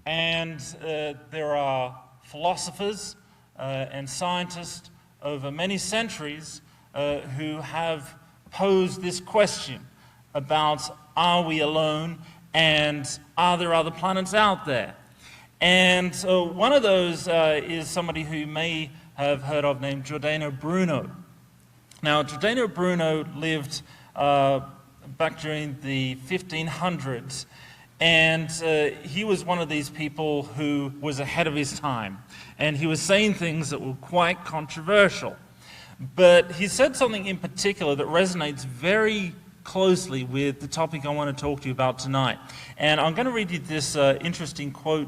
And there are philosophers and scientists over many centuries who have posed this question about, are we alone and are there other planets out there? And so one of those is somebody who you may have heard of named Giordano Bruno. Now, Giordano Bruno lived back during the 1500s, and he was one of these people who was ahead of his time. And he was saying things that were quite controversial. But he said something in particular that resonates very closely with the topic I want to talk to you about tonight. And I'm going to read you this interesting quote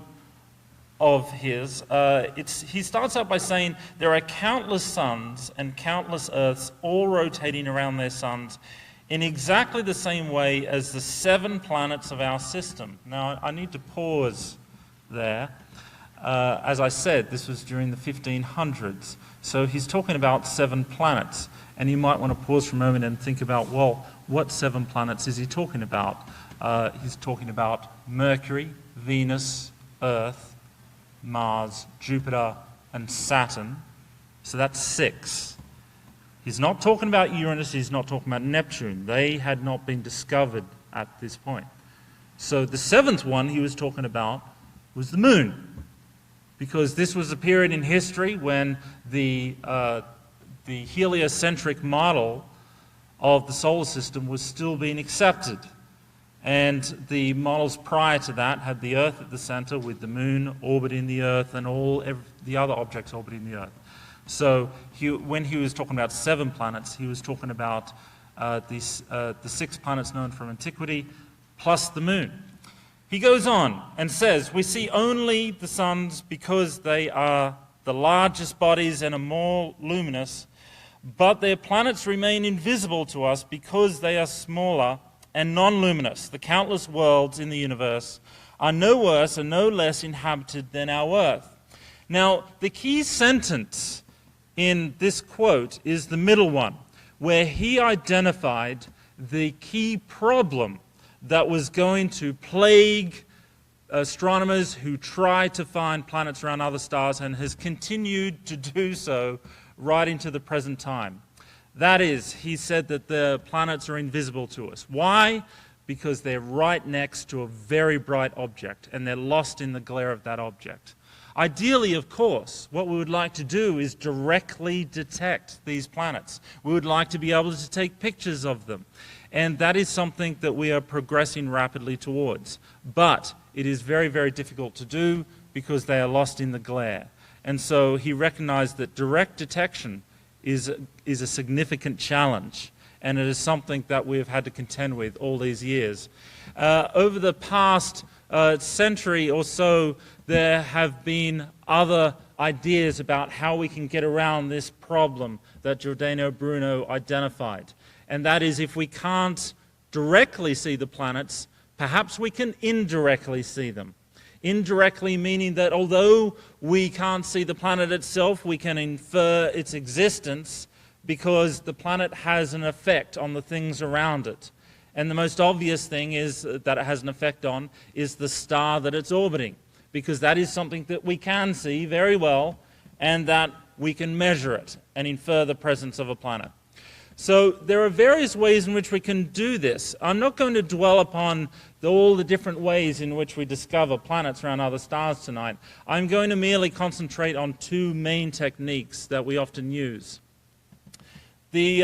of his. He starts out by saying, there are countless suns and countless earths all rotating around their suns in exactly the same way as the 7 planets of our system. Now, I need to pause there. As I said, this was during the 1500s. So he's talking about 7 planets. And you might want to pause for a moment and think about, well, what 7 planets is he talking about? He's talking about Mercury, Venus, Earth, Mars, Jupiter, and Saturn. So that's 6. He's not talking about Uranus, he's not talking about Neptune. They had not been discovered at this point. So the 7th one he was talking about was the moon, because this was a period in history when the heliocentric model of the solar system was still being accepted. And the models prior to that had the Earth at the center with the moon orbiting the Earth and the other objects orbiting the Earth. So when he was talking about 7 planets, he was talking about the 6 planets known from antiquity plus the moon. He goes on and says, we see only the suns because they are the largest bodies and are more luminous, but their planets remain invisible to us because they are smaller and non-luminous. The countless worlds in the universe are no worse and no less inhabited than our Earth. Now, the key sentence in this quote is the middle one, where he identified the key problem that was going to plague astronomers who try to find planets around other stars and has continued to do so right into the present time. That is, he said that the planets are invisible to us. Why? Because they're right next to a very bright object and they're lost in the glare of that object. Ideally, of course, what we would like to do is directly detect these planets. We would like to be able to take pictures of them. And that is something that we are progressing rapidly towards. But it is very, very difficult to do because they are lost in the glare. And so he recognized that direct detection is a significant challenge, and it is something that we've had to contend with all these years. Over the past century or so, there have been other ideas about how we can get around this problem that Giordano Bruno identified. And that is, if we can't directly see the planets, perhaps we can indirectly see them. Indirectly meaning that although we can't see the planet itself, we can infer its existence because the planet has an effect on the things around it. And the most obvious thing is that it has an effect on is the star that it's orbiting, because that is something that we can see very well and that we can measure it and infer the presence of a planet. So there are various ways in which we can do this. I'm not going to dwell upon all the different ways in which we discover planets around other stars tonight. I'm going to merely concentrate on 2 main techniques that we often use. The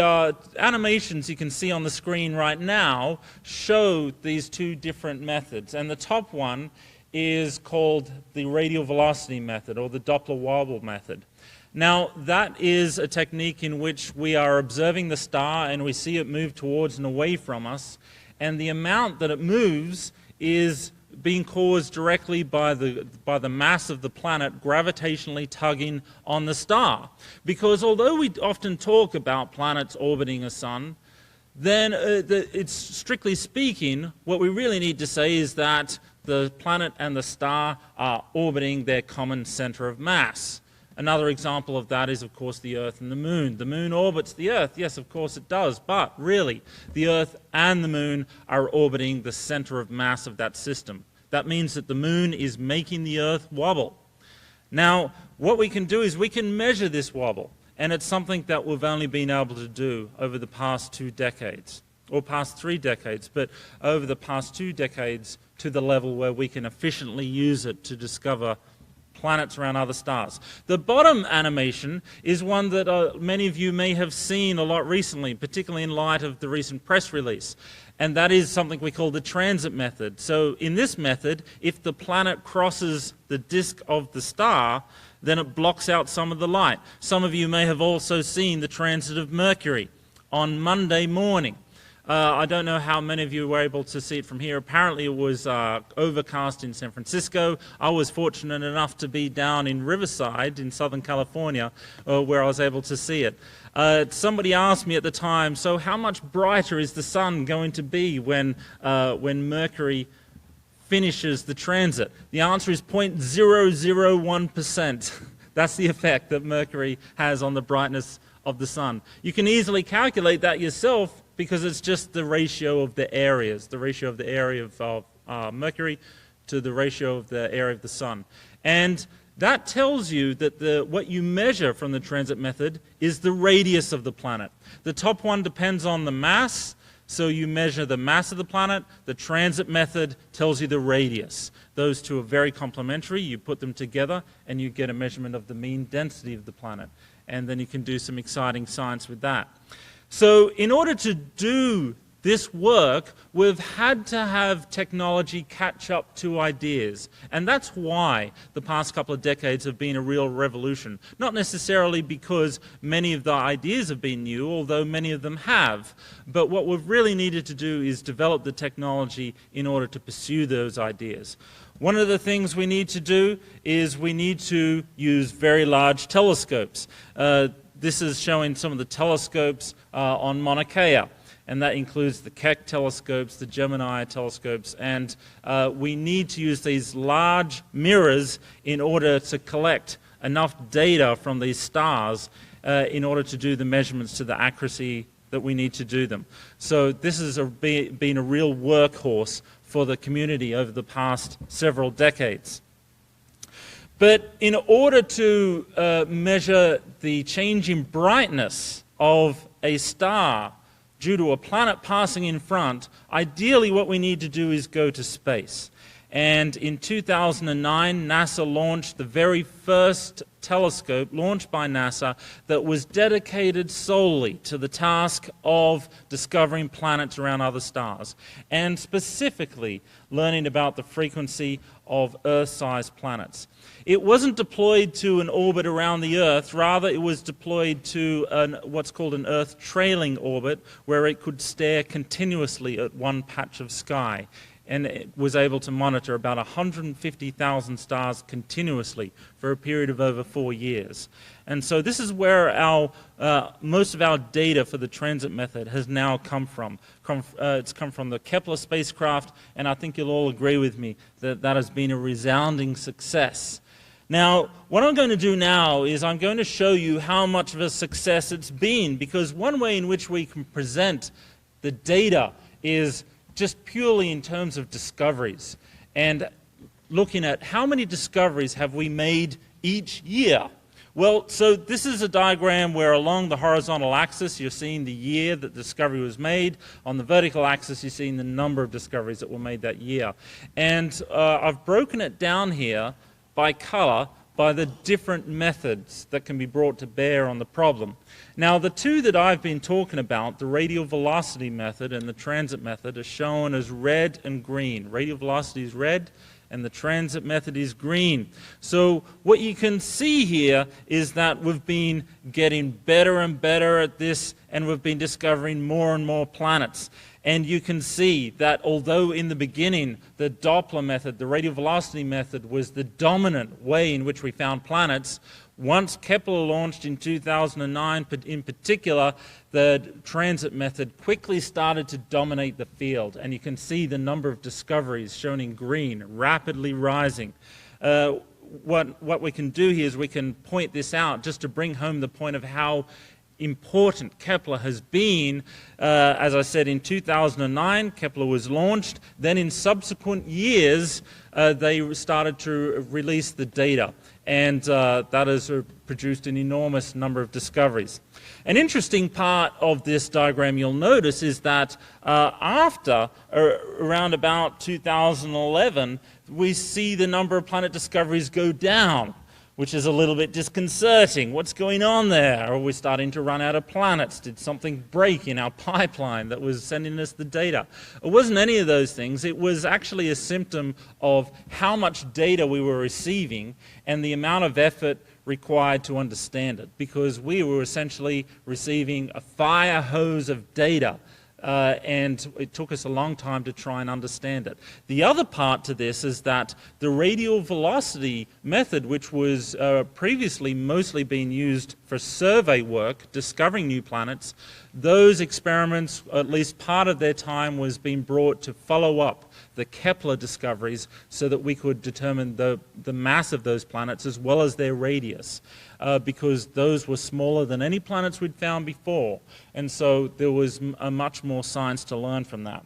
animations you can see on the screen right now show these 2 different methods, and the top one is called the radial velocity method, or the Doppler wobble method. Now, that is a technique in which we are observing the star and we see it move towards and away from us, and the amount that it moves is being caused directly by the mass of the planet gravitationally tugging on the star. Because although we often talk about planets orbiting a sun, then it's strictly speaking, what we really need to say is that the planet and the star are orbiting their common center of mass. Another example of that is, of course, the Earth and the Moon. The Moon orbits the Earth. Yes, of course it does. But really, the Earth and the Moon are orbiting the center of mass of that system. That means that the moon is making the Earth wobble. Now, what we can do is we can measure this wobble, and it's something that we've only been able to do over the past 2 decades, or past 3 decades, but over the past 2 decades to the level where we can efficiently use it to discover planets around other stars. The bottom animation is one that many of you may have seen a lot recently, particularly in light of the recent press release. And that is something we call the transit method. So in this method, if the planet crosses the disk of the star, then it blocks out some of the light. Some of you may have also seen the transit of Mercury on Monday morning. I don't know how many of you were able to see it from here. Apparently it was overcast in San Francisco. I was fortunate enough to be down in Riverside in Southern California where I was able to see it. Somebody asked me at the time, so how much brighter is the sun going to be when Mercury finishes the transit? The answer is 0.001%. That's the effect that Mercury has on the brightness of the sun. You can easily calculate that yourself because it's just the ratio of the areas, the ratio of the area of Mercury to the ratio of the area of the sun. And that tells you that what you measure from the transit method is the radius of the planet. The top one depends on the mass, so you measure the mass of the planet. The transit method tells you the radius. Those two are very complementary. You put them together and you get a measurement of the mean density of the planet. And then you can do some exciting science with that. So in order to do this work, we've had to have technology catch up to ideas. And that's why the past couple of decades have been a real revolution. Not necessarily because many of the ideas have been new, although many of them have. But what we've really needed to do is develop the technology in order to pursue those ideas. One of the things we need to do is we need to use very large telescopes. This is showing some of the telescopes on Mauna Kea, and that includes the Keck telescopes, the Gemini telescopes, and we need to use these large mirrors in order to collect enough data from these stars in order to do the measurements to the accuracy that we need to do them. So this has been a real workhorse for the community over the past several decades. But in order to measure the change in brightness of a star due to a planet passing in front, ideally what we need to do is go to space. And in 2009, NASA launched the very first telescope launched by NASA that was dedicated solely to the task of discovering planets around other stars, and specifically learning about the frequency of Earth-sized planets. It wasn't deployed to an orbit around the Earth, rather it was deployed to what's called an Earth trailing orbit, where it could stare continuously at one patch of sky. And it was able to monitor about 150,000 stars continuously for a period of over 4 years. And so this is where most of our data for the transit method has now come from. It's come from the Kepler spacecraft, and I think you'll all agree with me that that has been a resounding success. Now, what I'm going to do now is I'm going to show you how much of a success it's been, because one way in which we can present the data is just purely in terms of discoveries, and looking at how many discoveries have we made each year. Well, so this is a diagram where along the horizontal axis you're seeing the year that the discovery was made. On the vertical axis you're seeing the number of discoveries that were made that year. And I've broken it down here by color, by the different methods that can be brought to bear on the problem. Now, the two that I've been talking about, the radial velocity method and the transit method, are shown as red and green. Radial velocity is red, and the transit method is green. So what you can see here is that we've been getting better and better at this, and we've been discovering more and more planets. And you can see that although in the beginning the Doppler method, the radial velocity method, was the dominant way in which we found planets, once Kepler launched in 2009 in particular, the transit method quickly started to dominate the field. And you can see the number of discoveries shown in green rapidly rising. What we can do here is we can point this out just to bring home the point of how important Kepler has been. As I said, in 2009, Kepler was launched. Then in subsequent years, they started to release the data. And that has produced an enormous number of discoveries. An interesting part of this diagram you'll notice is that after around about 2011, we see the number of planet discoveries go down, which is a little bit disconcerting. What's going on there? Are we starting to run out of planets? Did something break in our pipeline that was sending us the data? It wasn't any of those things. It was actually a symptom of how much data we were receiving and the amount of effort required to understand it, because we were essentially receiving a fire hose of data. And it took us a long time to try and understand it. The other part to this is that the radial velocity method, which was previously mostly being used for survey work, discovering new planets, those experiments, at least part of their time, was being brought to follow up the Kepler discoveries so that we could determine the mass of those planets as well as their radius. Because those were smaller than any planets we'd found before. And so there was much more science to learn from that.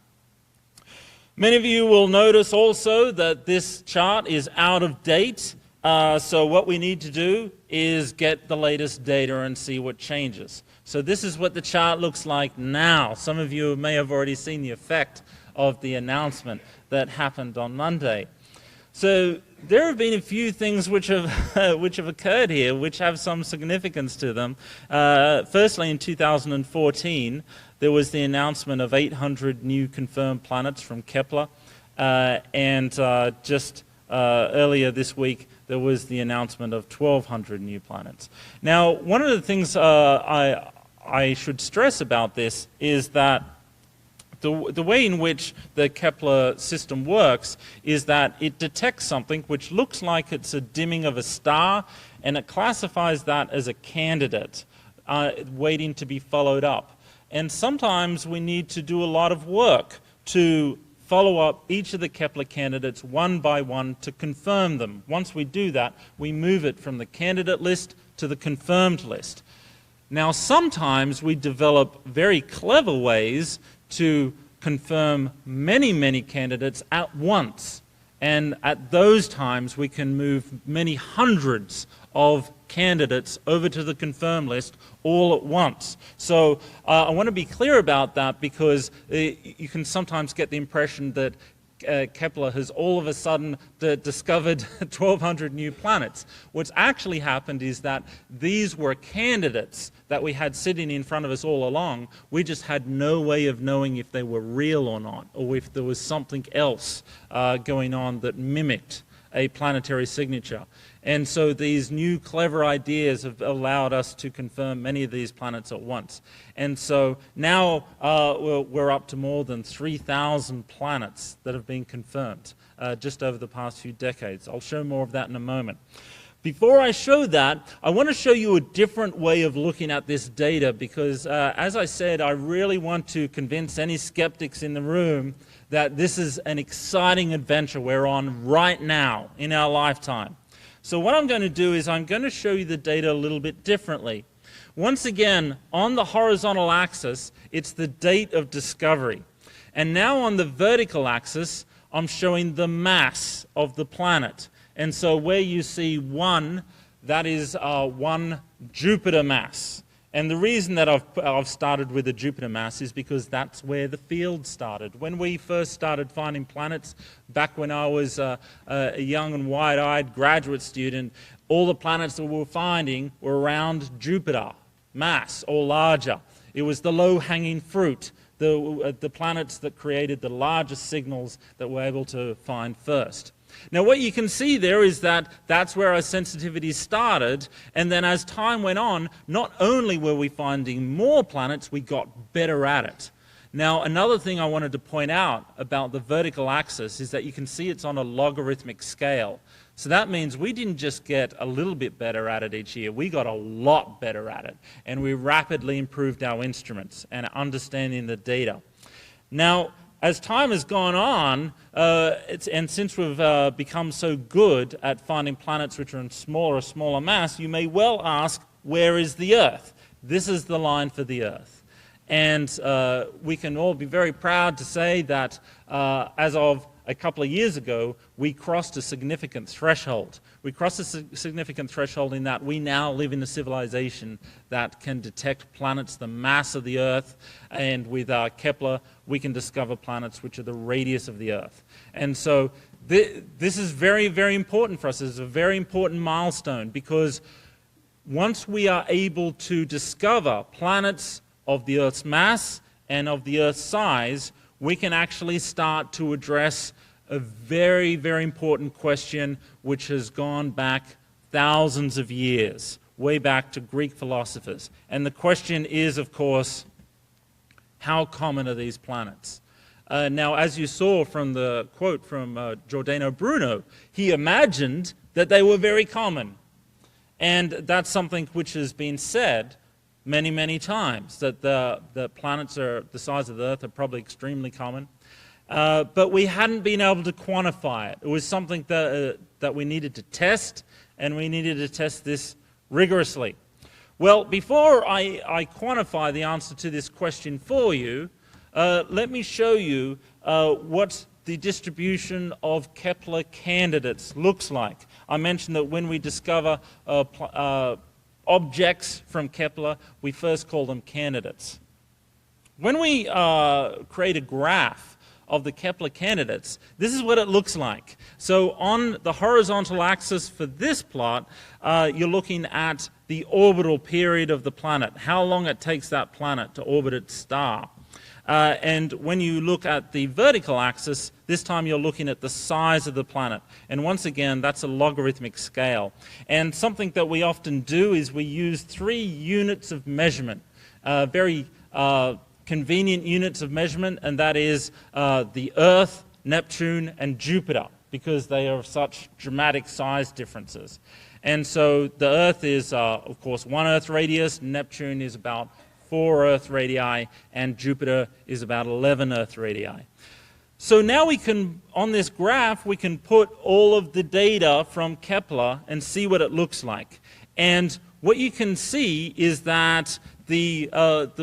Many of you will notice also that this chart is out of date. So what we need to do is get the latest data and see what changes. So this is what the chart looks like now. Some of you may have already seen the effect of the announcement that happened on Monday. So there have been a few things which have occurred here which have some significance to them. Firstly, in 2014, there was the announcement of 800 new confirmed planets from Kepler, and just earlier this week there was the announcement of 1,200 new planets. Now, one of the things I should stress about this is that the way in which the Kepler system works is that it detects something which looks like it's a dimming of a star, and it classifies that as a candidate waiting to be followed up. And sometimes we need to do a lot of work to follow up each of the Kepler candidates one by one to confirm them. Once we do that, we move it from the candidate list to the confirmed list. Now, sometimes we develop very clever ways to confirm many, many candidates at once. And at those times, we can move many hundreds of candidates over to the confirmed list all at once. So I want to be clear about that, because you can sometimes get the impression that Kepler has all of a sudden discovered 1,200 new planets. What's actually happened is that these were candidates that we had sitting in front of us all along. We just had no way of knowing if they were real or not, or if there was something else going on that mimicked a planetary signature. And so these new clever ideas have allowed us to confirm many of these planets at once. And so now we're up to more than 3,000 planets that have been confirmed just over the past few decades. I'll show more of that in a moment. Before I show that, I want to show you a different way of looking at this data, because as I said, I really want to convince any skeptics in the room that this is an exciting adventure we're on right now in our lifetime. So what I'm going to do is I'm going to show you the data a little bit differently. Once again, on the horizontal axis, it's the date of discovery. And now on the vertical axis, I'm showing the mass of the planet. And so where you see 1, that is 1 Jupiter mass. And the reason that I've started with a Jupiter mass is because that's where the field started. When we first started finding planets, back when I was a young and wide-eyed graduate student, all the planets that we were finding were around Jupiter mass or larger. It was the low-hanging fruit, the planets that created the largest signals that we're able to find first. Now what you can see there is that that's where our sensitivity started, and then as time went on, not only were we finding more planets, we got better at it. Now another thing I wanted to point out about the vertical axis is that you can see it's on a logarithmic scale. So that means we didn't just get a little bit better at it each year, we got a lot better at it, and we rapidly improved our instruments and understanding the data. Now, as time has gone on, and since we've become so good at finding planets which are in smaller mass, you may well ask, where is the Earth? this is the line for the Earth. And we can all be very proud to say that as of a couple of years ago, we crossed a significant threshold. We crossed a significant threshold in that we now live in a civilization that can detect planets the mass of the Earth, and with Kepler, we can discover planets which are the radius of the Earth. And so this is very, very important for us. It's a very important milestone, because once we are able to discover planets of the Earth's mass and of the Earth's size, we can actually start to address a very, very important question which has gone back thousands of years, way back to Greek philosophers. And the question is, of course, how common are these planets? Now, as you saw from the quote from Giordano Bruno, he imagined that they were very common. And that's something which has been said many, many times, that the planets are the size of the Earth are probably extremely common. But we hadn't been able to quantify it. It was something that we needed to test, and we needed to test this rigorously. Well, before I quantify the answer to this question for you, let me show you what the distribution of Kepler candidates looks like. I mentioned that when we discover objects from Kepler, we first call them candidates. When we create a graph of the Kepler candidates, this is what it looks like. So on the horizontal axis for this plot, you're looking at the orbital period of the planet, how long it takes that planet to orbit its star. And when you look at the vertical axis, this time you're looking at the size of the planet. And once again, that's a logarithmic scale. And something that we often do is we use 3 units of measurement, very convenient units of measurement, and that is the Earth, Neptune, and Jupiter, because they are such dramatic size differences. And so the Earth is, of course, 1 Earth radius, Neptune is about 4 Earth radii, and Jupiter is about 11 Earth radii. So now we can, on this graph, we can put all of the data from Kepler and see what it looks like. And what you can see is that the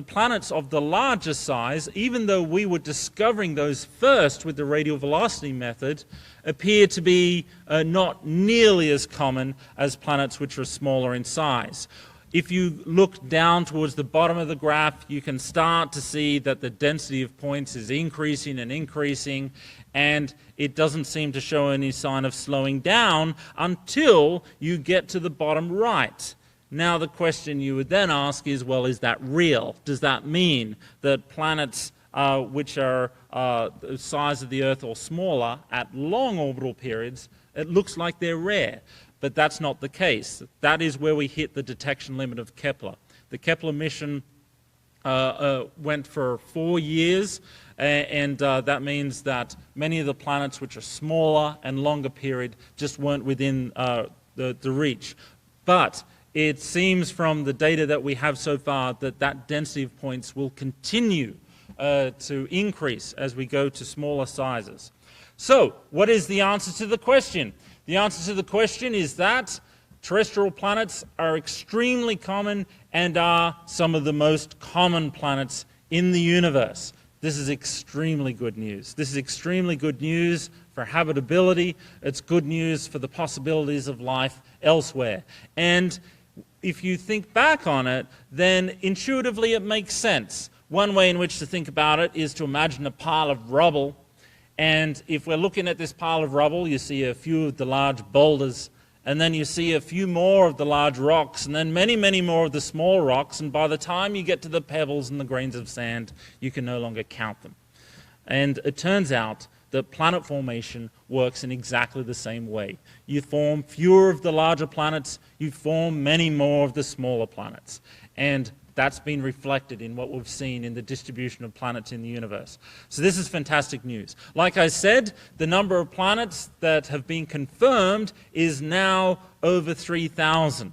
planets of the larger size, even though we were discovering those first with the radial velocity method, appear to be not nearly as common as planets which are smaller in size. If you look down towards the bottom of the graph, you can start to see that the density of points is increasing and increasing, and it doesn't seem to show any sign of slowing down until you get to the bottom right. Now the question you would then ask is, well, is that real? Does that mean that planets which are the size of the Earth or smaller at long orbital periods, it looks like they're rare? But that's not the case. That is where we hit the detection limit of Kepler. The Kepler mission went for 4 years, and that means that many of the planets which are smaller and longer period just weren't within the reach. But it seems from the data that we have so far that that density of points will continue to increase as we go to smaller sizes. So, what is the answer to the question? The answer to the question is that terrestrial planets are extremely common and are some of the most common planets in the universe. This is extremely good news. This is extremely good news for habitability. It's good news for the possibilities of life elsewhere. And if you think back on it, then intuitively it makes sense. One way in which to think about it is to imagine a pile of rubble. And if we're looking at this pile of rubble, you see a few of the large boulders, and then you see a few more of the large rocks, and then many, many more of the small rocks, and by the time you get to the pebbles and the grains of sand, you can no longer count them. And it turns out that planet formation works in exactly the same way. You form fewer of the larger planets, you form many more of the smaller planets. And that's been reflected in what we've seen in the distribution of planets in the universe. So this is fantastic news. Like I said, the number of planets that have been confirmed is now over 3,000.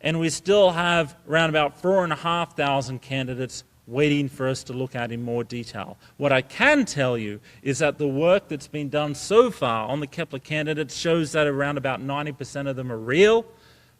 And we still have around about 4,500 candidates waiting for us to look at in more detail. What I can tell you is that the work that's been done so far on the Kepler candidates shows that around about 90% of them are real.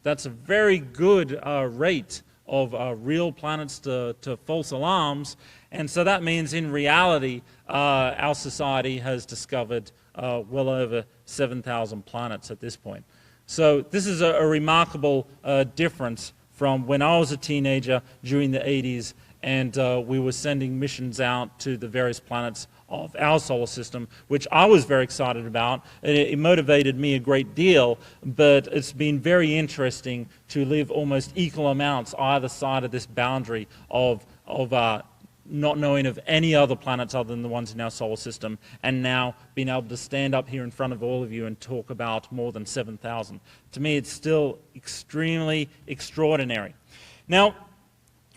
That's a very good rate of real planets to false alarms. And so that means in reality, our society has discovered well over 7,000 planets at this point. So this is a remarkable difference from when I was a teenager during the 80s, and we were sending missions out to the various planets of our solar system, which I was very excited about. It motivated me a great deal, but it's been very interesting to live almost equal amounts either side of this boundary of not knowing of any other planets other than the ones in our solar system, and now being able to stand up here in front of all of you and talk about more than 7,000. To me, it's still extremely extraordinary. Now,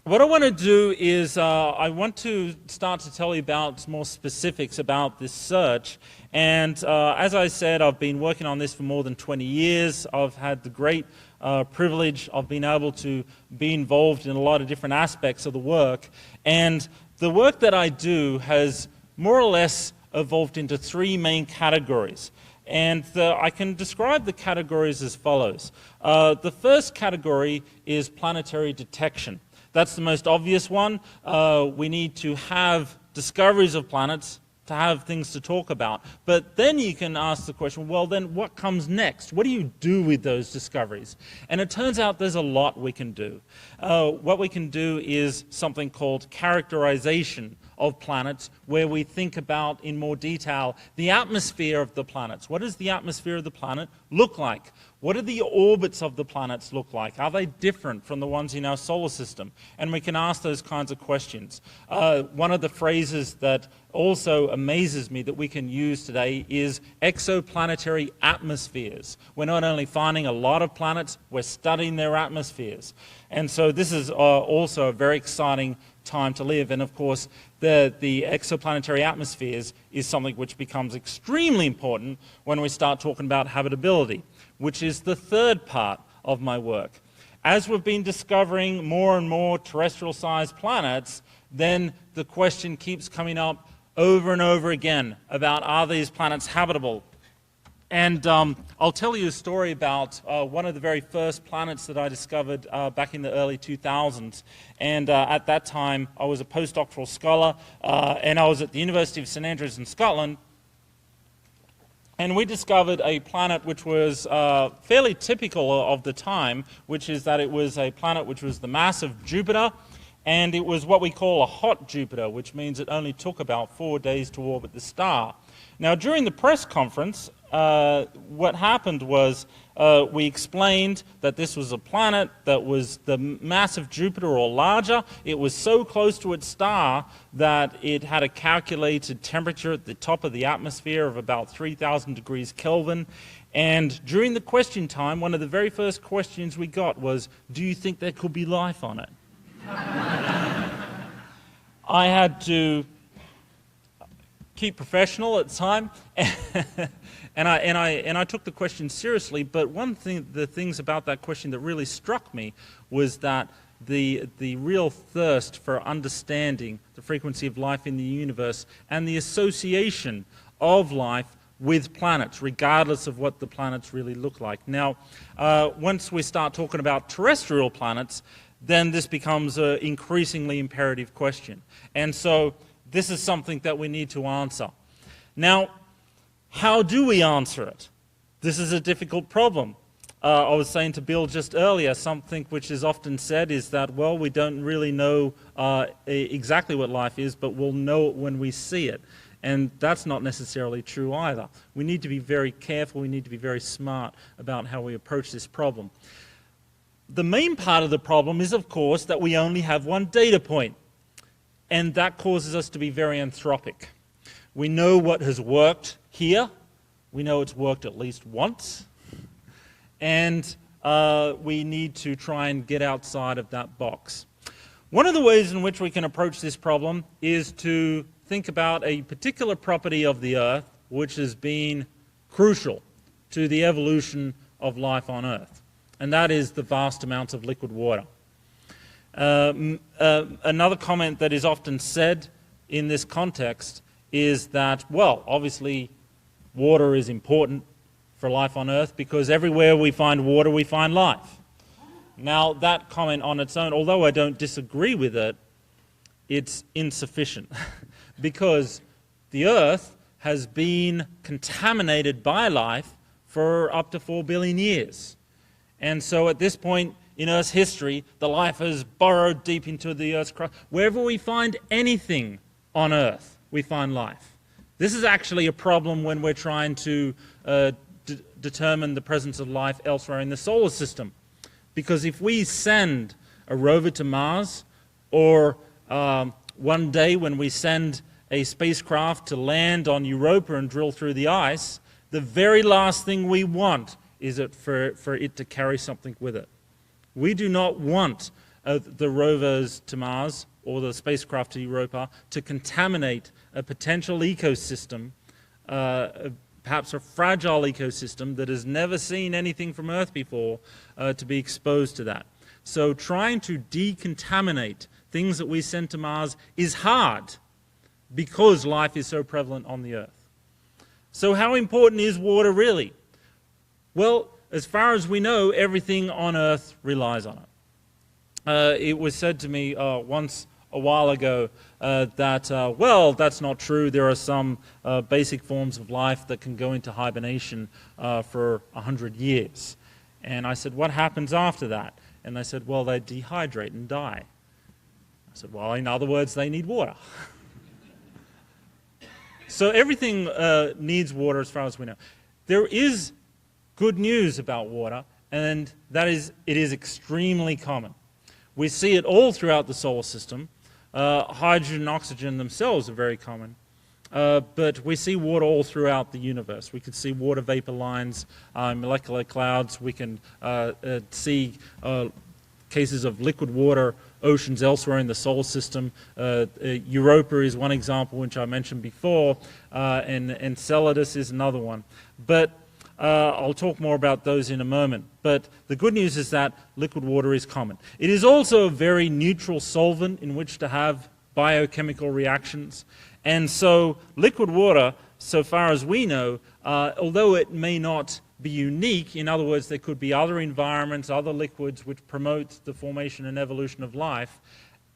what I want to do is I want to start to tell you about more specifics about this search. And as I said, I've been working on this for more than 20 years. I've had the great privilege of being able to be involved in a lot of different aspects of the work. And the work that I do has more or less evolved into three main categories. And I can describe the categories as follows. The first category is planetary detection. That's the most obvious one. We need to have discoveries of planets to have things to talk about. But then you can ask the question, well, then what comes next? What do you do with those discoveries? And it turns out there's a lot we can do. What we can do is something called characterization of planets, where we think about in more detail the atmosphere of the planets. What does the atmosphere of the planet look like? What do the orbits of the planets look like? Are they different from the ones in our solar system? And we can ask those kinds of questions. One of the phrases that also amazes me that we can use today is exoplanetary atmospheres. We're not only finding a lot of planets, we're studying their atmospheres. And so this is also a very exciting time to live. And of course, the exoplanetary atmospheres is something which becomes extremely important when we start talking about habitability, which is the third part of my work. As we've been discovering more and more terrestrial-sized planets, then the question keeps coming up over and over again about, are these planets habitable? And I'll tell you a story about one of the very first planets that I discovered back in the early 2000s. And at that time, I was a postdoctoral scholar, and I was at the University of St Andrews in Scotland. And we discovered a planet which was fairly typical of the time, which is that it was a planet which was the mass of Jupiter, and it was what we call a hot Jupiter, which means it only took about 4 days to orbit the star. Now, during the press conference, what happened was we explained that this was a planet that was the mass of Jupiter or larger. It was so close to its star that it had a calculated temperature at the top of the atmosphere of about 3,000 degrees Kelvin. And during the question time, one of the very first questions we got was, do you think there could be life on it? I had to keep professional at the time, and I took the question seriously. But the things about that question that really struck me was that the real thirst for understanding the frequency of life in the universe and the association of life with planets, regardless of what the planets really look like. Now, once we start talking about terrestrial planets, then this becomes an increasingly imperative question. And so this is something that we need to answer. Now, how do we answer it? This is a difficult problem. I was saying to Bill just earlier, something which is often said is that, well, we don't really know exactly what life is, but we'll know it when we see it. And that's not necessarily true either. We need to be very careful, we need to be very smart about how we approach this problem. The main part of the problem is, of course, that we only have one data point. And that causes us to be very anthropic. We know what has worked here. We know it's worked at least once. And we need to try and get outside of that box. One of the ways in which we can approach this problem is to think about a particular property of the Earth which has been crucial to the evolution of life on Earth. And that is the vast amounts of liquid water. Another comment that is often said in this context is that, well, obviously water is important for life on Earth because everywhere we find water, we find life. Now, that comment on its own, although I don't disagree with it, it's insufficient because the Earth has been contaminated by life for up to 4 billion years. And so at this point in Earth's history, the life has burrowed deep into the Earth's crust. Wherever we find anything on Earth, we find life. This is actually a problem when we're trying to determine the presence of life elsewhere in the solar system. Because if we send a rover to Mars, or one day when we send a spacecraft to land on Europa and drill through the ice, the very last thing we want is for it to carry something with it. We do not want the rovers to Mars or the spacecraft to Europa to contaminate a potential ecosystem, perhaps a fragile ecosystem that has never seen anything from Earth before, to be exposed to that. So trying to decontaminate things that we send to Mars is hard because life is so prevalent on the Earth. So how important is water really? Well, as far as we know, everything on Earth relies on it. It was said to me once a while ago that, well, that's not true. There are some basic forms of life that can go into hibernation for 100 years. And I said, what happens after that? And they said, well, they dehydrate and die. I said, well, in other words, they need water. So everything needs water as far as we know. There is good news about water, and that is it is extremely common. We see it all throughout the solar system. Hydrogen and oxygen themselves are very common. But we see water all throughout the universe. We can see water vapor lines, molecular clouds. We can see cases of liquid water oceans elsewhere in the solar system. Europa is one example, which I mentioned before, and Enceladus is another one. But I'll talk more about those in a moment. But the good news is that liquid water is common. It is also a very neutral solvent in which to have biochemical reactions. And so liquid water, so far as we know, although it may not be unique, in other words, there could be other environments, other liquids which promote the formation and evolution of life,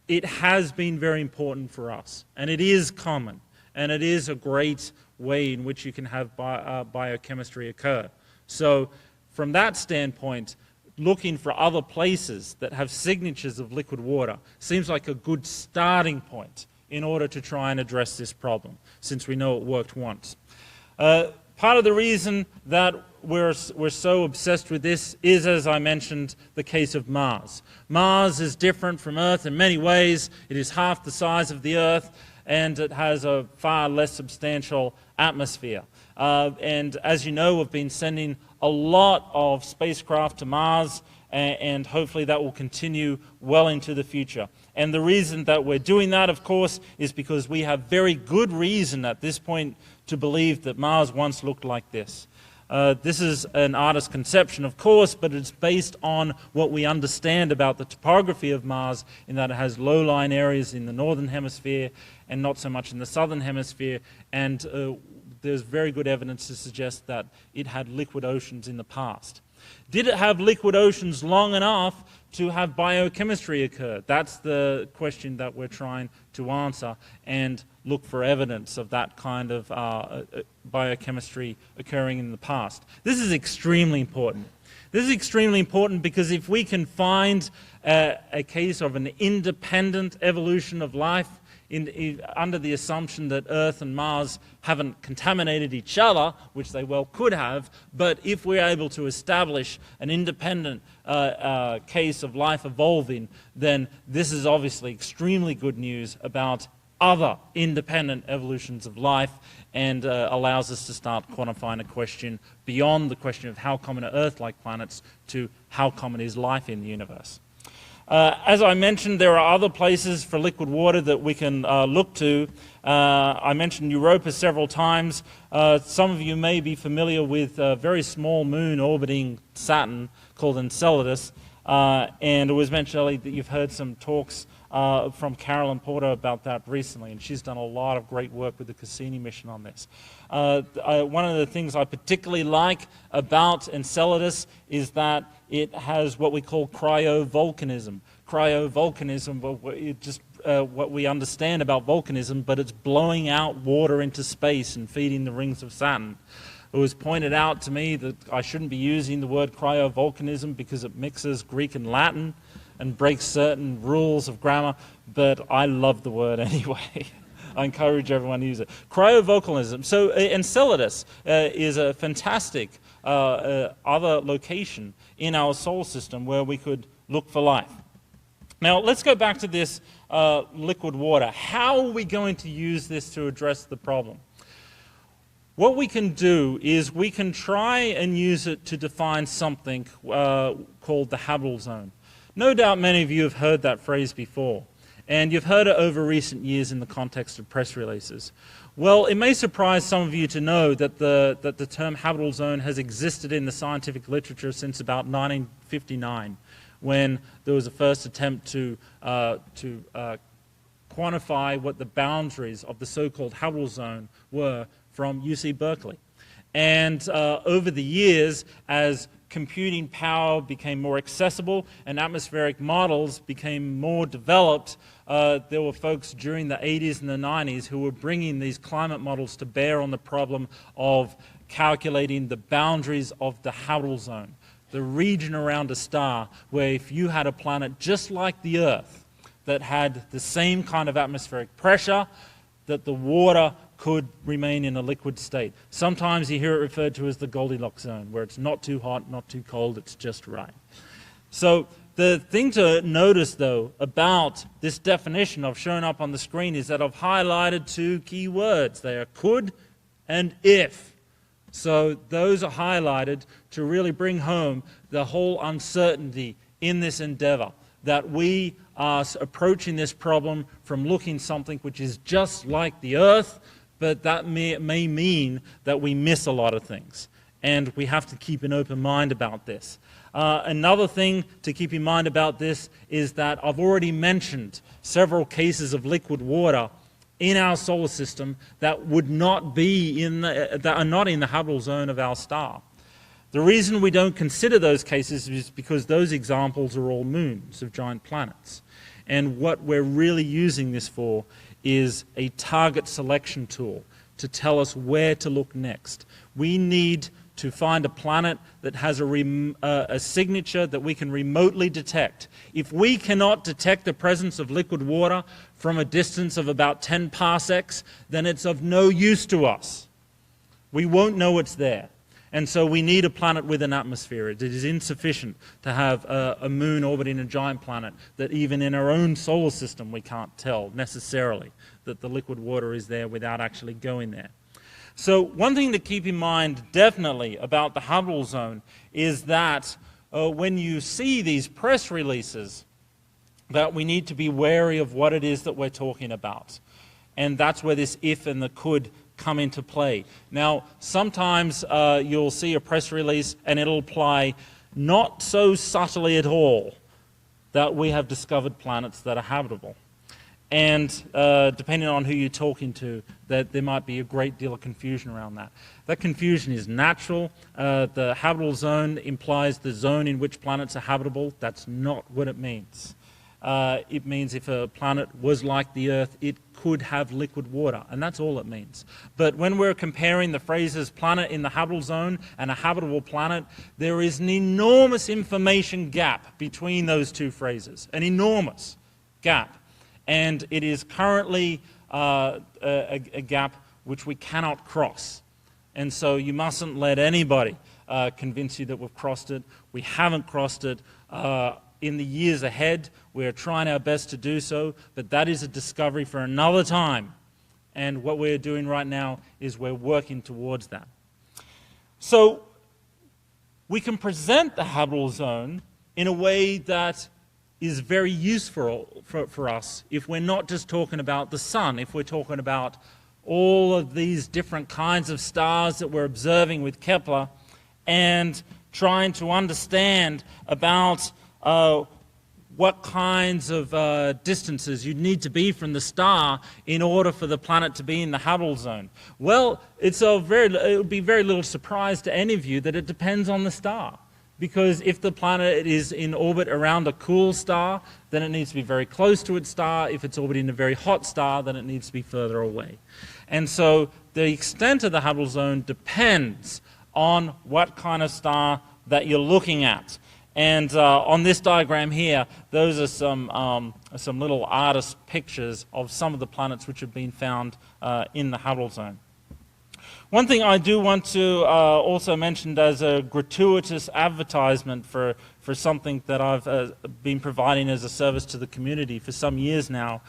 it has been very important for us. And it is common. And it is a great way in which you can have biochemistry occur. So from that standpoint, looking for other places that have signatures of liquid water seems like a good starting point in order to try and address this problem, since we know it worked once. Part of the reason that we're so obsessed with this is, as I mentioned, the case of Mars. Mars is different from Earth in many ways. It is half the size of the Earth, and it has a far less substantial atmosphere. And as you know, we've been sending a lot of spacecraft to Mars, and hopefully that will continue well into the future. And the reason that we're doing that, of course, is because we have very good reason at this point to believe that Mars once looked like this. This is an artist's conception, of course, but it's based on what we understand about the topography of Mars, in that it has low-lying areas in the northern hemisphere and not so much in the southern hemisphere. And there's very good evidence to suggest that it had liquid oceans in the past. Did it have liquid oceans long enough to have biochemistry occur? That's the question that we're trying to answer, and look for evidence of that kind of biochemistry occurring in the past. This is extremely important. This is extremely important because if we can find a case of an independent evolution of life under the assumption that Earth and Mars haven't contaminated each other, which they well could have, but if we're able to establish an independent case of life evolving, then this is obviously extremely good news about other independent evolutions of life, and allows us to start quantifying a question beyond the question of how common are Earth-like planets to how common is life in the universe. As I mentioned, there are other places for liquid water that we can look to. I mentioned Europa several times. Some of you may be familiar with a very small moon orbiting Saturn called Enceladus. And it was mentioned earlier that you've heard some talks from Carolyn Porter about that recently, and she's done a lot of great work with the Cassini mission on this. One of the things I particularly like about Enceladus is that it has what we call cryovolcanism. Cryovolcanism, just what we understand about volcanism, but it's blowing out water into space and feeding the rings of Saturn. It was pointed out to me that I shouldn't be using the word cryovolcanism because it mixes Greek and Latin and breaks certain rules of grammar, but I love the word anyway. I encourage everyone to use it. Cryovolcanism. So Enceladus is a fantastic other location in our solar system where we could look for life. Now let's go back to this liquid water. How are we going to use this to address the problem? What we can do is we can try and use it to define something called the habitable zone. No doubt many of you have heard that phrase before, and you've heard it over recent years in the context of press releases. Well, it may surprise some of you to know that the term habitable zone has existed in the scientific literature since about 1959, when there was a first attempt to quantify what the boundaries of the so-called habitable zone were from UC Berkeley. And over the years, as computing power became more accessible and atmospheric models became more developed, there were folks during the 80s and the 90s who were bringing these climate models to bear on the problem of calculating the boundaries of the habitable zone, the region around a star where if you had a planet just like the Earth that had the same kind of atmospheric pressure, that the water could remain in a liquid state. Sometimes you hear it referred to as the Goldilocks zone, where it's not too hot, not too cold, it's just right. So the thing to notice, though, about this definition I've shown up on the screen is that I've highlighted two key words. They are could and if. So those are highlighted to really bring home the whole uncertainty in this endeavor, that we are approaching this problem from looking something which is just like the Earth, but that may mean that we miss a lot of things. And we have to keep an open mind about this. Another thing to keep in mind about this is that I've already mentioned several cases of liquid water in our solar system that would not be that are not in the habitable zone of our star. The reason we don't consider those cases is because those examples are all moons of giant planets. And what we're really using this for is a target selection tool to tell us where to look next. We need to find a planet that has a signature that we can remotely detect. If we cannot detect the presence of liquid water from a distance of about 10 parsecs, then it's of no use to us. We won't know it's there. And so we need a planet with an atmosphere. It is insufficient to have a moon orbiting a giant planet that even in our own solar system we can't tell necessarily that the liquid water is there without actually going there. So one thing to keep in mind definitely about the habitable zone is that when you see these press releases, that we need to be wary of what it is that we're talking about. And that's where this if and the could come into play. Now, sometimes you'll see a press release and it'll apply not so subtly at all that we have discovered planets that are habitable. And depending on who you're talking to, that there might be a great deal of confusion around that. That confusion is natural. The habitable zone implies the zone in which planets are habitable. That's not what it means. It means if a planet was like the Earth, it could have liquid water, and that's all it means. But when we're comparing the phrases planet in the habitable zone and a habitable planet, there is an enormous information gap between those two phrases, an enormous gap. And it is currently a gap which we cannot cross. And so you mustn't let anybody convince you that we've crossed it. We haven't crossed it. In the years ahead, we're trying our best to do so, but that is a discovery for another time. And what we're doing right now is we're working towards that. So we can present the habitable zone in a way that is very useful for us if we're not just talking about the sun, if we're talking about all of these different kinds of stars that we're observing with Kepler and trying to understand about what kinds of distances you'd need to be from the star in order for the planet to be in the habitable zone. Well, it would be very little surprise to any of you that it depends on the star. Because if the planet is in orbit around a cool star, then it needs to be very close to its star. If it's orbiting a very hot star, then it needs to be further away. And so the extent of the habitable zone depends on what kind of star that you're looking at. And on this diagram here, those are some little artist pictures of some of the planets which have been found in the habitable zone. One thing I do want to also mention as a gratuitous advertisement for something that I've been providing as a service to the community for some years now.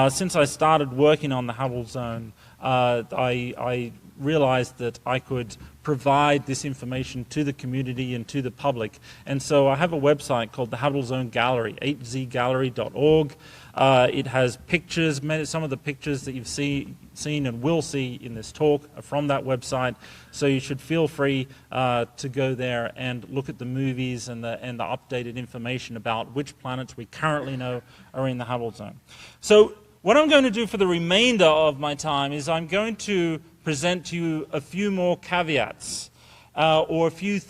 Since I started working on the habitable zone, I realized that I could provide this information to the community and to the public. And so I have a website called the Habitable Zone Gallery, hzgallery.org. It has pictures, some of the pictures that you've seen and will see in this talk are from that website. So you should feel free to go there and look at the movies and the updated information about which planets we currently know are in the habitable zone. So what I'm going to do for the remainder of my time is I'm going to present to you a few more caveats or a few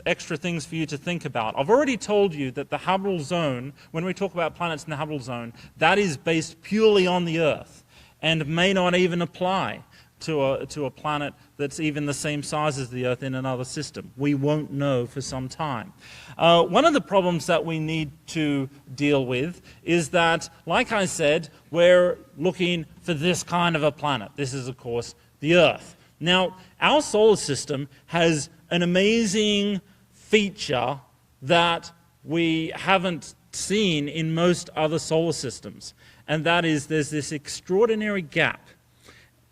extra things for you to think about. I've already told you that the habitable zone, when we talk about planets in the habitable zone, that is based purely on the Earth and may not even apply to a planet that's even the same size as the Earth in another system. We won't know for some time. One of the problems that we need to deal with is that, like I said, we're looking for this kind of a planet. This is, of course, the Earth. Now, our solar system has an amazing feature that we haven't seen in most other solar systems, and that is there's this extraordinary gap.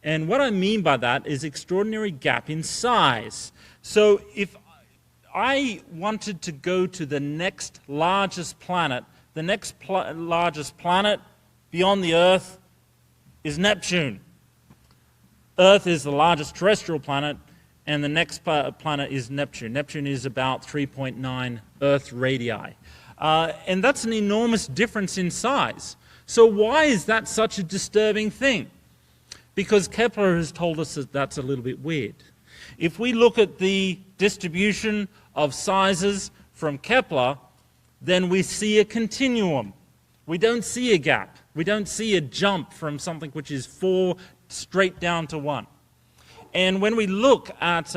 And what I mean by that is extraordinary gap in size. So if I wanted to go to the next largest planet, the next largest planet beyond the Earth is Neptune. Earth is the largest terrestrial planet, and the next planet is Neptune. Neptune is about 3.9 Earth radii. And that's an enormous difference in size. So why is that such a disturbing thing? Because Kepler has told us that that's a little bit weird. If we look at the distribution of sizes from Kepler, then we see a continuum. We don't see a gap. We don't see a jump from something which is 4 straight down to 1. And when we look at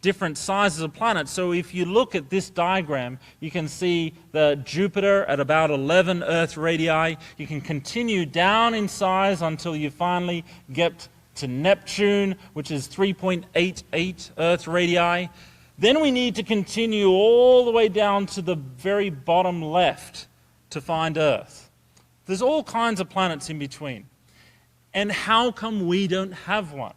different sizes of planets, so if you look at this diagram, you can see the Jupiter at about 11 Earth radii. You can continue down in size until you finally get to Neptune, which is 3.88 Earth radii. Then we need to continue all the way down to the very bottom left to find Earth. There's all kinds of planets in between. And how come we don't have one?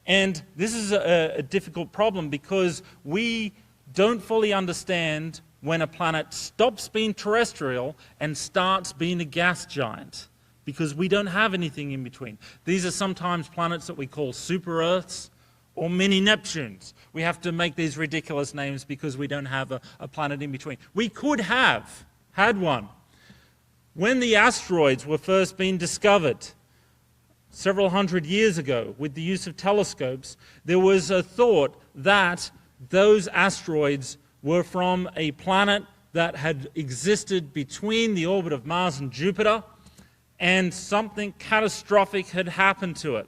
And this is a difficult problem because we don't fully understand when a planet stops being terrestrial and starts being a gas giant, because we don't have anything in between. These are sometimes planets that we call super-Earths or mini-Neptunes. We have to make these ridiculous names because we don't have a planet in between. We could have had one. When the asteroids were first being discovered, several hundred years ago, with the use of telescopes, there was a thought that those asteroids were from a planet that had existed between the orbit of Mars and Jupiter, and something catastrophic had happened to it.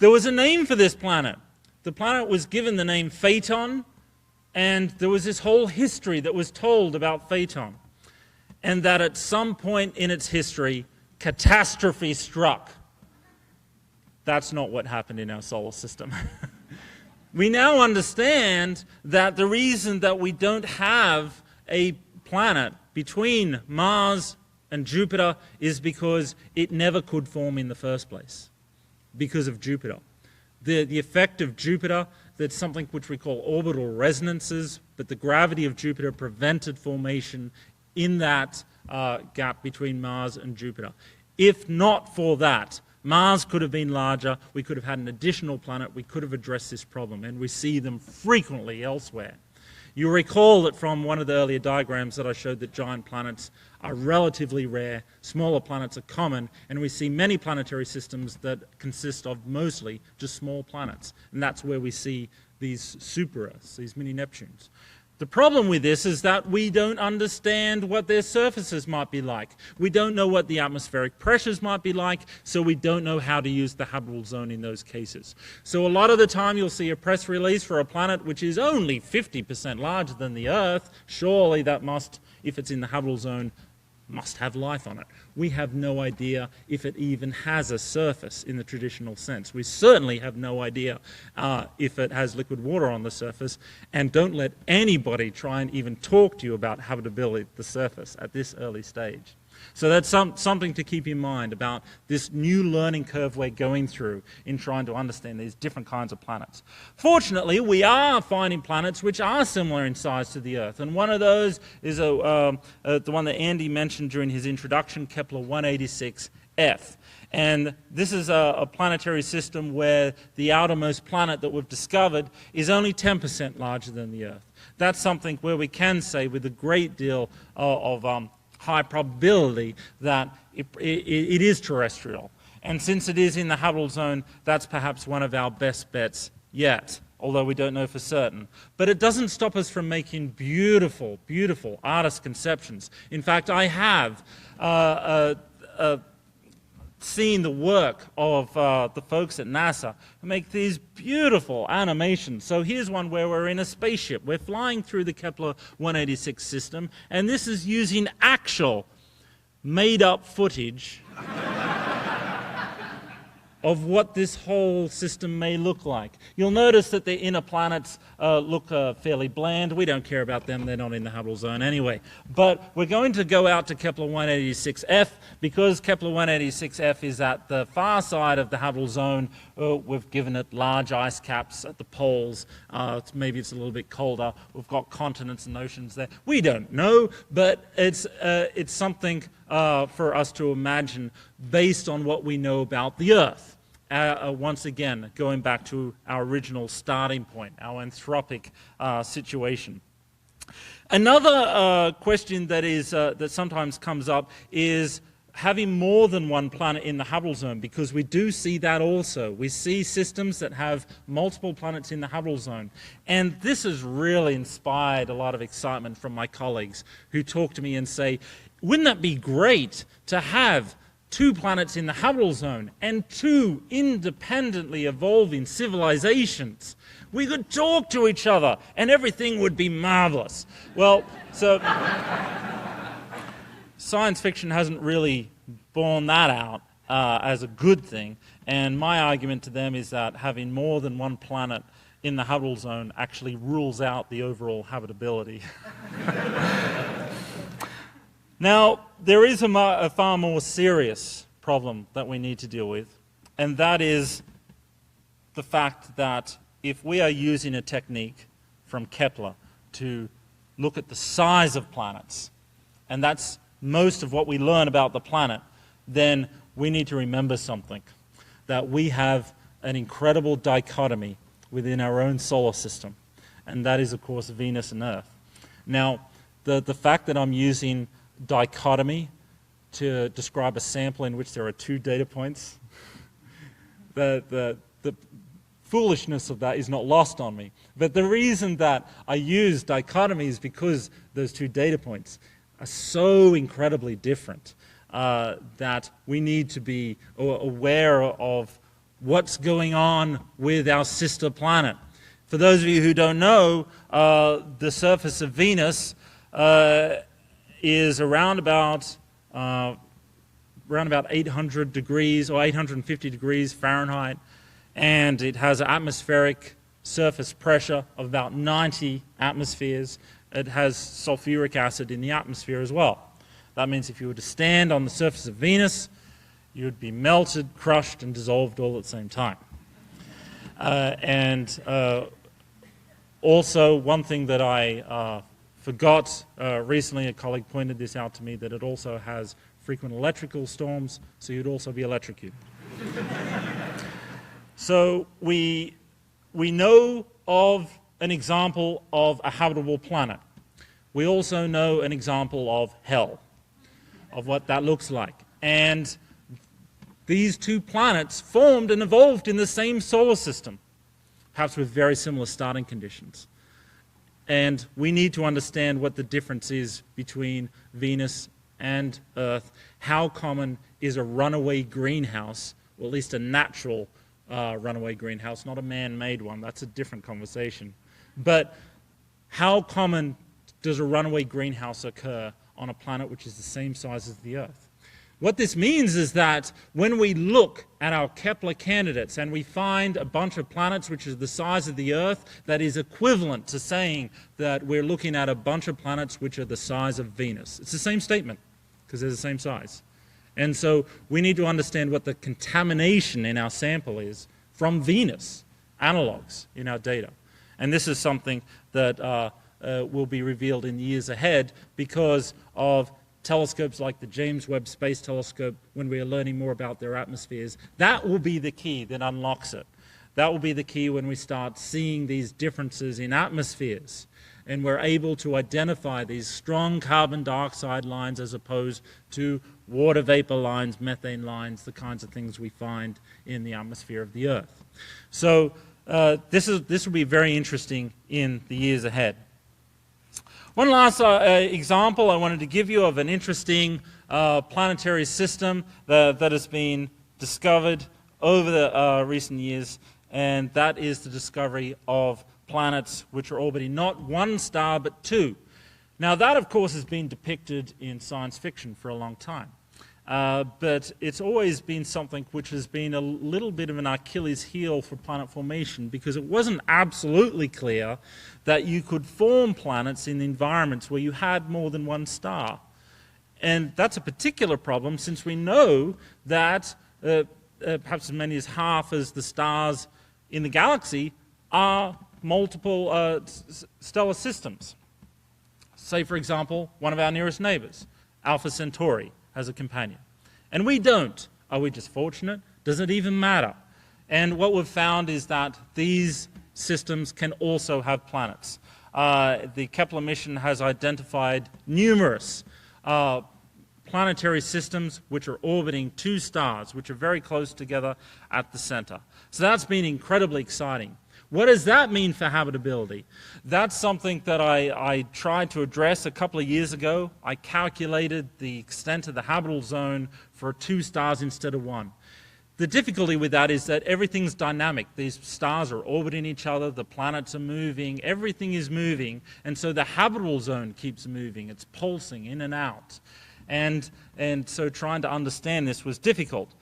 There was a name for this planet. The planet was given the name Phaeton, and there was this whole history that was told about Phaeton. And that at some point in its history, catastrophe struck. That's not what happened in our solar system. We now understand that the reason that we don't have a planet between Mars and Jupiter is because it never could form in the first place, because of Jupiter. The effect of Jupiter, that's something which we call orbital resonances, but the gravity of Jupiter prevented formation in that gap between Mars and Jupiter. If not for that, Mars could have been larger, we could have had an additional planet, we could have addressed this problem, and we see them frequently elsewhere. You recall that from one of the earlier diagrams that I showed that giant planets are relatively rare, smaller planets are common, and we see many planetary systems that consist of mostly just small planets. And that's where we see these super-Earths, these mini-Neptunes. The problem with this is that we don't understand what their surfaces might be like. We don't know what the atmospheric pressures might be like, so we don't know how to use the habitable zone in those cases. So a lot of the time you'll see a press release for a planet which is only 50% larger than the Earth. Surely that must, if it's in the habitable zone, must have life on it. We have no idea if it even has a surface in the traditional sense. We certainly have no idea if it has liquid water on the surface, and don't let anybody try and even talk to you about habitability at the surface at this early stage. So that's something to keep in mind about this new learning curve we're going through in trying to understand these different kinds of planets. Fortunately, we are finding planets which are similar in size to the Earth, and one of those is the one that Andy mentioned during his introduction, Kepler 186f. And this is a planetary system where the outermost planet that we've discovered is only 10% larger than the Earth. That's something where we can say with a great deal of high probability that it is terrestrial. And since it is in the habitable zone, that's perhaps one of our best bets yet, although we don't know for certain. But it doesn't stop us from making beautiful, beautiful artist conceptions. In fact, I have seen the work of the folks at NASA who make these beautiful animations. So here's one where we're in a spaceship. We're flying through the Kepler 186 system, and this is using actual made-up footage of what this whole system may look like. You'll notice that the inner planets look fairly bland. We don't care about them. They're not in the habitable zone anyway. But we're going to go out to Kepler 186f because Kepler 186f is at the far side of the habitable zone. We've given it large ice caps at the poles. Maybe it's a little bit colder. We've got continents and oceans there. We don't know, but it's something for us to imagine based on what we know about the Earth. Once again, going back to our original starting point, our anthropic situation. Another question that sometimes comes up is having more than one planet in the habitable zone, because we do see that also. We see systems that have multiple planets in the habitable zone. And this has really inspired a lot of excitement from my colleagues who talk to me and say, wouldn't that be great to have 2 planets in the habitable zone and 2 independently evolving civilizations? We could talk to each other and everything would be marvelous. Well, so science fiction hasn't really borne that out as a good thing, and my argument to them is that having more than one planet in the habitable zone actually rules out the overall habitability. Now, there is a far more serious problem that we need to deal with, and that is the fact that if we are using a technique from Kepler to look at the size of planets, and that's most of what we learn about the planet, then we need to remember something, that we have an incredible dichotomy within our own solar system, and that is, of course, Venus and Earth. Now, the fact that I'm using dichotomy to describe a sample in which there are 2 data points, the foolishness of that is not lost on me. But the reason that I use dichotomy is because those 2 data points are so incredibly different that we need to be aware of what's going on with our sister planet. For those of you who don't know, the surface of Venus is around about 800 degrees or 850 degrees Fahrenheit, and it has an atmospheric surface pressure of about 90 atmospheres. It has sulfuric acid in the atmosphere as well. That means if you were to stand on the surface of Venus, you would be melted, crushed, and dissolved all at the same time. Also, one thing that I forgot recently, a colleague pointed this out to me, that it also has frequent electrical storms, so you'd also be electrocuted. So we know of an example of a habitable planet. We also know an example of hell, of what that looks like. And these two planets formed and evolved in the same solar system, perhaps with very similar starting conditions. And we need to understand what the difference is between Venus and Earth. How common is a runaway greenhouse, or at least a natural runaway greenhouse, not a man-made one. That's a different conversation. But how common does a runaway greenhouse occur on a planet which is the same size as the Earth? What this means is that when we look at our Kepler candidates and we find a bunch of planets which is the size of the Earth, that is equivalent to saying that we're looking at a bunch of planets which are the size of Venus. It's the same statement because they're the same size. And so we need to understand what the contamination in our sample is from Venus, analogs in our data. And this is something that will be revealed in years ahead because of telescopes like the James Webb Space Telescope, when we are learning more about their atmospheres. That will be the key that unlocks it. That will be the key when we start seeing these differences in atmospheres and we're able to identify these strong carbon dioxide lines as opposed to water vapor lines, methane lines, the kinds of things we find in the atmosphere of the Earth. So this will be very interesting in the years ahead. One last example I wanted to give you of an interesting planetary system that has been discovered over the recent years, and that is the discovery of planets which are orbiting not one star but two. Now that, of course, has been depicted in science fiction for a long time. But it's always been something which has been a little bit of an Achilles heel for planet formation because it wasn't absolutely clear that you could form planets in environments where you had more than one star. And that's a particular problem since we know that perhaps as many as half as the stars in the galaxy are multiple stellar systems. Say, for example, one of our nearest neighbors, Alpha Centauri, has a companion. And we don't. Are we just fortunate? Does it even matter? And what we've found is that these systems can also have planets. The Kepler mission has identified numerous planetary systems which are orbiting two stars, which are very close together at the center. So that's been incredibly exciting. What does that mean for habitability? That's something that I tried to address a couple of years ago. I calculated the extent of the habitable zone for 2 stars instead of 1. The difficulty with that is that everything's dynamic. These stars are orbiting each other, the planets are moving, everything is moving, and so the habitable zone keeps moving. It's pulsing in and out. And so trying to understand this was difficult.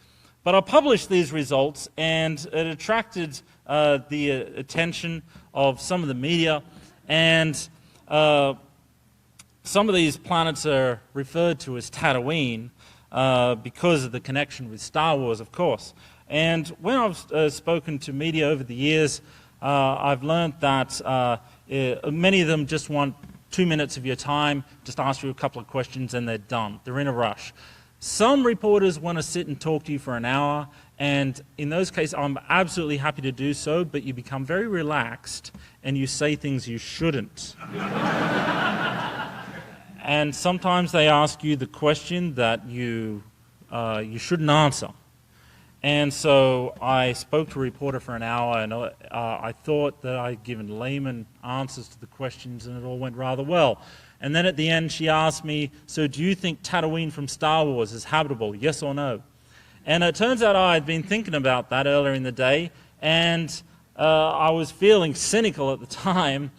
But I published these results, and it attracted the attention of some of the media, and some of these planets are referred to as Tatooine because of the connection with Star Wars, of course. And when I've spoken to media over the years, I've learned that many of them just want 2 minutes of your time, just ask you a couple of questions, and they're done. They're in a rush. Some reporters want to sit and talk to you for an hour, and in those cases I'm absolutely happy to do so, but you become very relaxed and you say things you shouldn't. And sometimes they ask you the question that you shouldn't answer. And so I spoke to a reporter for an hour, and I thought that I'd given layman answers to the questions, and it all went rather well. And then at the end she asked me, so do you think Tatooine from Star Wars is habitable, yes or no? And it turns out I had been thinking about that earlier in the day, and I was feeling cynical at the time,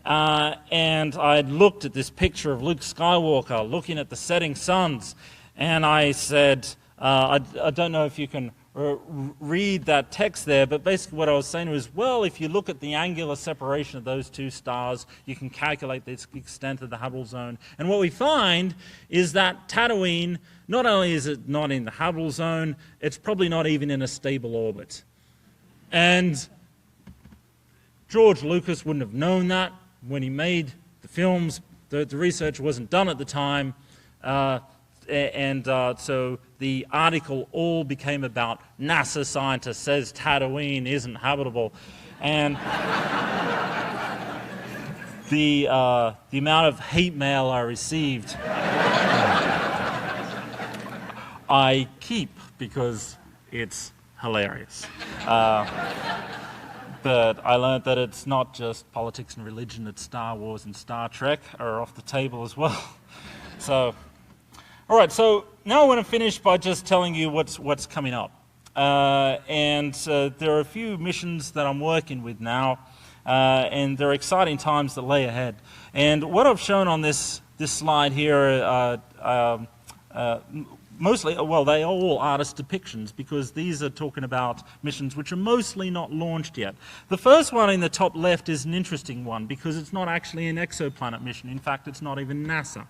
and I had looked at this picture of Luke Skywalker looking at the setting suns, and I said, I don't know if you can read that text there, but basically what I was saying was, well, if you look at the angular separation of those 2 stars, you can calculate the extent of the habitable zone. And what we find is that Tatooine, not only is it not in the habitable zone, it's probably not even in a stable orbit. And George Lucas wouldn't have known that when he made the films. The research wasn't done at the time. So the article all became about NASA scientist says Tatooine isn't habitable. And the amount of hate mail I received, I keep because it's hilarious. But I learned that it's not just politics and religion, that Star Wars and Star Trek are off the table as well. So, all right, so now I want to finish by just telling you what's coming up. There are a few missions that I'm working with now, and there are exciting times that lay ahead. And what I've shown on this slide here mostly, well, they are all artist depictions because these are talking about missions which are mostly not launched yet. The first one in the top left is an interesting one because it's not actually an exoplanet mission. In fact, it's not even NASA.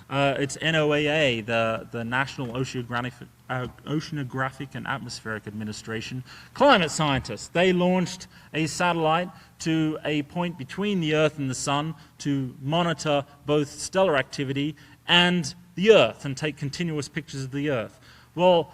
It's NOAA, the National Oceanographic and Atmospheric Administration, climate scientists. They launched a satellite to a point between the Earth and the Sun to monitor both stellar activity and the Earth and take continuous pictures of the Earth. Well,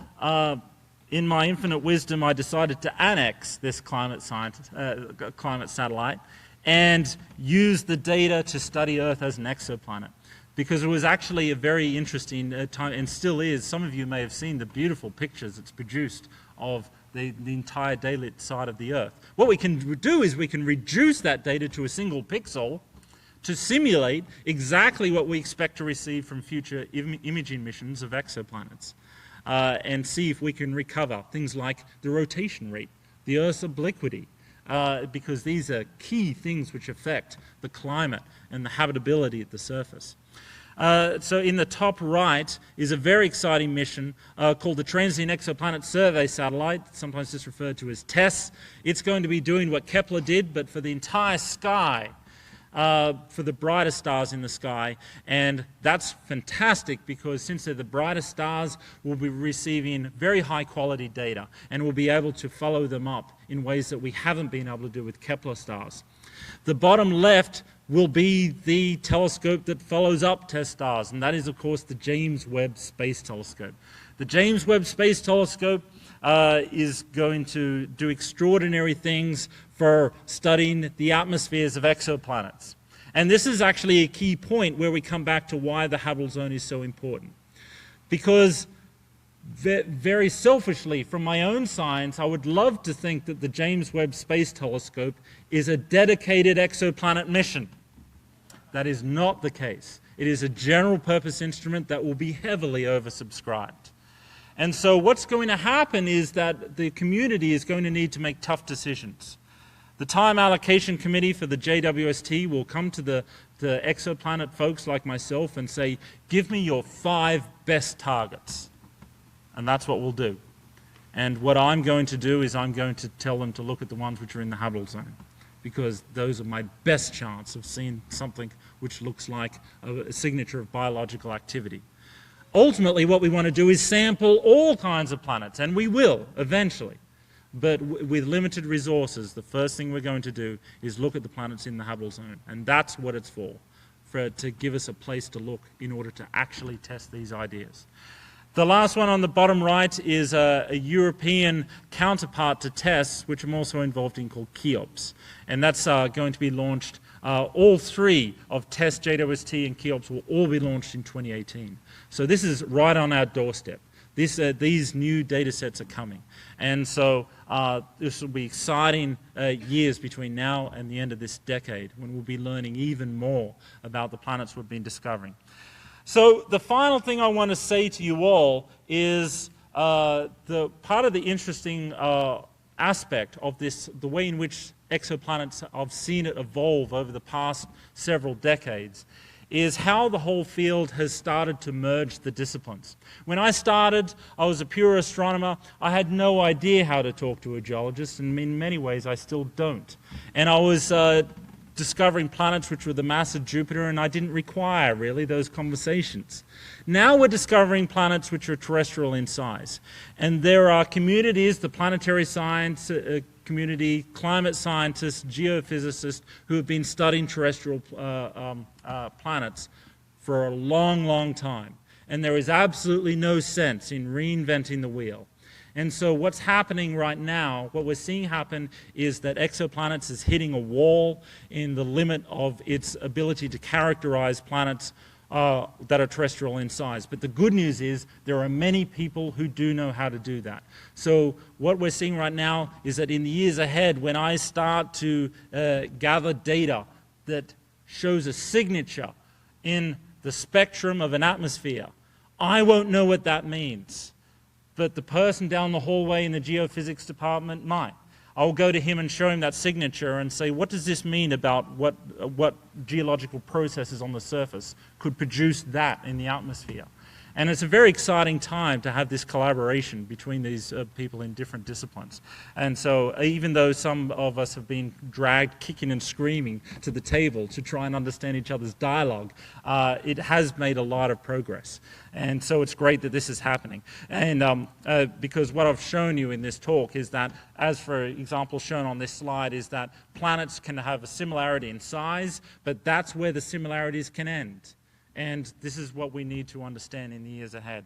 in my infinite wisdom, I decided to annex this climate satellite and use the data to study Earth as an exoplanet. Because it was actually a very interesting time, and still is. Some of you may have seen the beautiful pictures it's produced of the entire daylit side of the Earth. What we can do is we can reduce that data to a single pixel to simulate exactly what we expect to receive from future imaging missions of exoplanets, and see if we can recover things like the rotation rate, the Earth's obliquity, because these are key things which affect the climate and the habitability at the surface. So in the top right is a very exciting mission called the Transient Exoplanet Survey Satellite, sometimes just referred to as TESS. It's going to be doing what Kepler did, but for the entire sky, for the brightest stars in the sky. And that's fantastic because since they're the brightest stars, we'll be receiving very high quality data and we'll be able to follow them up in ways that we haven't been able to do with Kepler stars. The bottom left will be the telescope that follows up TESS stars, and that is, of course, the James Webb Space Telescope. The James Webb Space Telescope is going to do extraordinary things for studying the atmospheres of exoplanets. And this is actually a key point where we come back to why the habitable zone is so important. Because very selfishly, from my own science, I would love to think that the James Webb Space Telescope is a dedicated exoplanet mission. That is not the case. It is a general purpose instrument that will be heavily oversubscribed. And so what's going to happen is that the community is going to need to make tough decisions. The time allocation committee for the JWST will come to the exoplanet folks like myself and say, give me your 5 best targets. And that's what we'll do. And what I'm going to do is I'm going to tell them to look at the ones which are in the habitable zone, because those are my best chance of seeing something which looks like a signature of biological activity. Ultimately, what we want to do is sample all kinds of planets, and we will eventually. But with limited resources, the first thing we're going to do is look at the planets in the habitable zone, and that's what it's for to give us a place to look in order to actually test these ideas. The last one on the bottom right is a European counterpart to TESS, which I'm also involved in, called Cheops. And that's going to be launched, all 3 of TESS, JWST, and Cheops will all be launched in 2018. So this is right on our doorstep. These new data sets are coming. And so this will be exciting years between now and the end of this decade, when we'll be learning even more about the planets we've been discovering. So the final thing I want to say to you all is the part of the interesting aspect of this, the way in which exoplanets, I've seen it evolve over the past several decades, is how the whole field has started to merge the disciplines. When I started, I was a pure astronomer. I had no idea how to talk to a geologist, and in many ways I still don't. And I was discovering planets which were the mass of Jupiter, and I didn't require really those conversations. Now we're discovering planets which are terrestrial in size, and there are communities, the planetary science community, climate scientists, geophysicists, who have been studying terrestrial planets for a long, long time, and there is absolutely no sense in reinventing the wheel. And so what's happening right now, what we're seeing happen is that exoplanets is hitting a wall in the limit of its ability to characterize planets that are terrestrial in size. But the good news is there are many people who do know how to do that. So what we're seeing right now is that in the years ahead, when I start to gather data that shows a signature in the spectrum of an atmosphere, I won't know what that means. But the person down the hallway in the geophysics department might. I'll go to him and show him that signature and say, what does this mean about what geological processes on the surface could produce that in the atmosphere? And it's a very exciting time to have this collaboration between these people in different disciplines. And so even though some of us have been dragged kicking and screaming to the table to try and understand each other's dialogue, it has made a lot of progress. And so it's great that this is happening. And because what I've shown you in this talk is that, as for example shown on this slide, is that planets can have a similarity in size, but that's where the similarities can end. And this is what we need to understand in the years ahead.